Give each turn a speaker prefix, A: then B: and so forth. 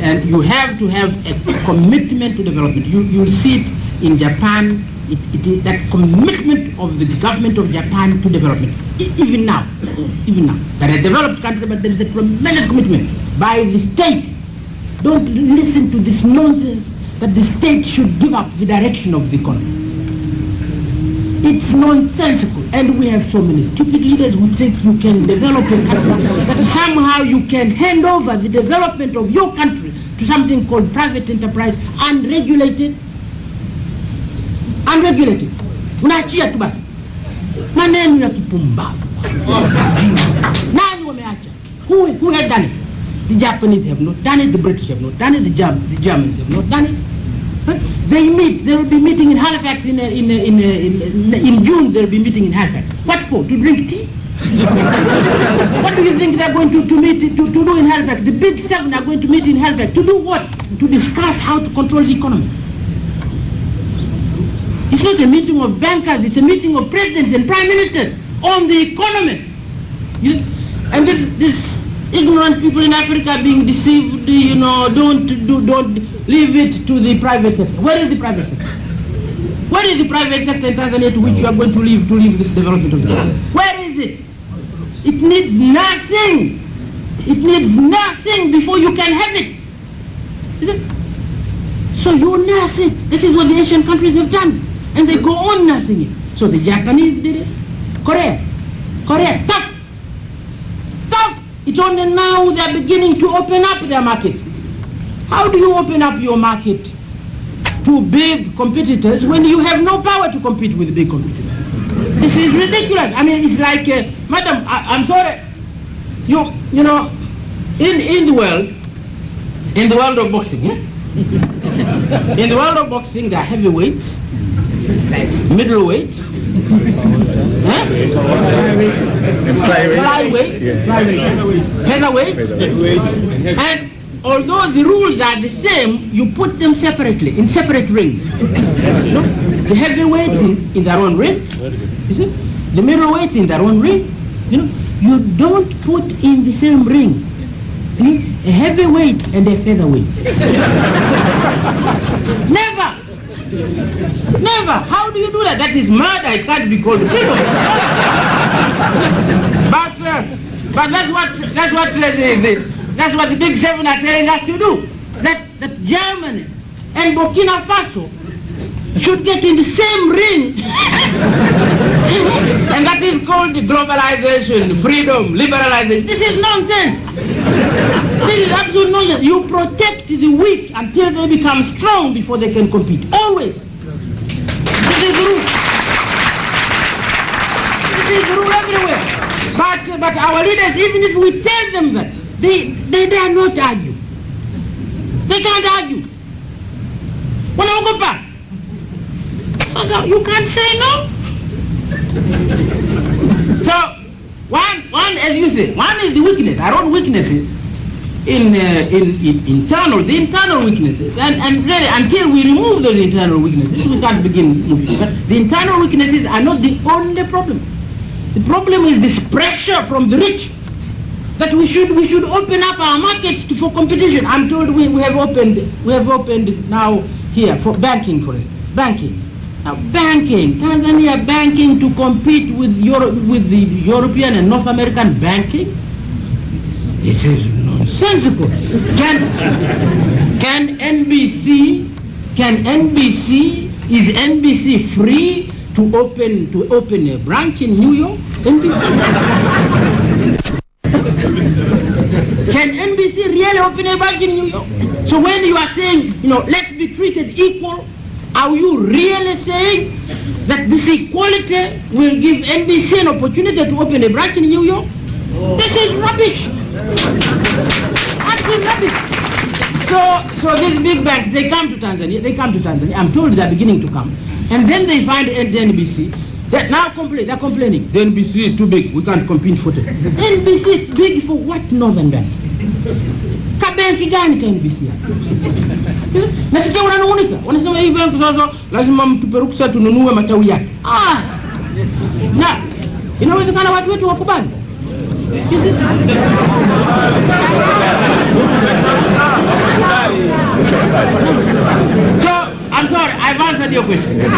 A: And you have to have a commitment to development. You'll see it in Japan. It is that commitment of the government of Japan to development. Even now, they're a developed country, but there is a tremendous commitment by the state. Don't listen to this nonsense that the state should give up the direction of the economy. It's nonsensical, and we have so many stupid leaders who think you can develop a country, that somehow you can hand over the development of your country to something called private enterprise, unregulated. Unaachia tu basi. Maneno ya kipumbavu. Nani wameacha? Who had done it? The Japanese have not done it, the British have not done it, the Germans have not done it. They meet. They will be meeting in Halifax in June. They will be meeting in Halifax. What for? To drink tea? What do you think they're going to meet to do in Halifax? The big seven are going to meet in Halifax to do what? To discuss how to control the economy. It's not a meeting of bankers. It's a meeting of presidents and prime ministers on the economy. And this ignorant people in Africa are being deceived. Don't leave it to the private sector. Where is the private sector? Where is the private sector in Tanzania to which you are going to leave this development of the economy? Where is it? It needs nothing. It needs nothing before you can have it. Is it? So you nurse it. This is what the Asian countries have done. And they go on nursing it. So the Japanese did it. Korea, tough. It's only now they're beginning to open up their market. How do you open up your market to big competitors when you have no power to compete with big competitors? This is ridiculous. I mean, it's like, madam, I'm sorry. You know, in the world of boxing, yeah? In the world of boxing, there are heavyweights, middleweights, flyweights, featherweights, and although the rules are the same, you put them separately, in separate rings. The heavyweights in their own ring, you see? The middleweights in their own ring. You don't put in the same ring a heavyweight and a featherweight. Never. How do you do that? That is murder. It can't be called freedom. But that's what the big seven are telling us to do. That Germany and Burkina Faso should get in the same ring. And that is called globalization, freedom, liberalization. This is nonsense. This is absolute nonsense. You protect the weak until they become strong before they can compete. Always. This is the rule. This is the rule everywhere. But our leaders, even if we tell them that, they dare not argue. They can't argue. So you can't say no. So one, as you say, one is the weakness. Our own weaknesses in the internal weaknesses, and really until we remove those internal weaknesses, we can't begin moving. But the internal weaknesses are not the only problem. The problem is this pressure from the rich that we should open up our markets for competition. I'm told we have opened now here for banking, for instance, banking. Now banking, Tanzania banking to compete with the European and North American banking. This is nonsensical. Is NBC free to open a branch in New York? NBC? Can NBC really open a branch in New York? So when you are saying, let's be treated equal, are you really saying that this equality will give NBC an opportunity to open a branch in New York? This is rubbish. Absolute rubbish. So these big banks, they come to Tanzania. I'm told they're beginning to come. And then they find the NBC. They're now they're complaining. The NBC is too big. We can't compete for it. NBC is big for what Northern Bank? Kabanki gani ka NBC? Nasikia wananung'unika. Wanasema hii bank sasa lazima mtupe ruksa tununue matawi yake. Na inawezekana watu wetu wakubali. So, I'm sorry, I've answered your question.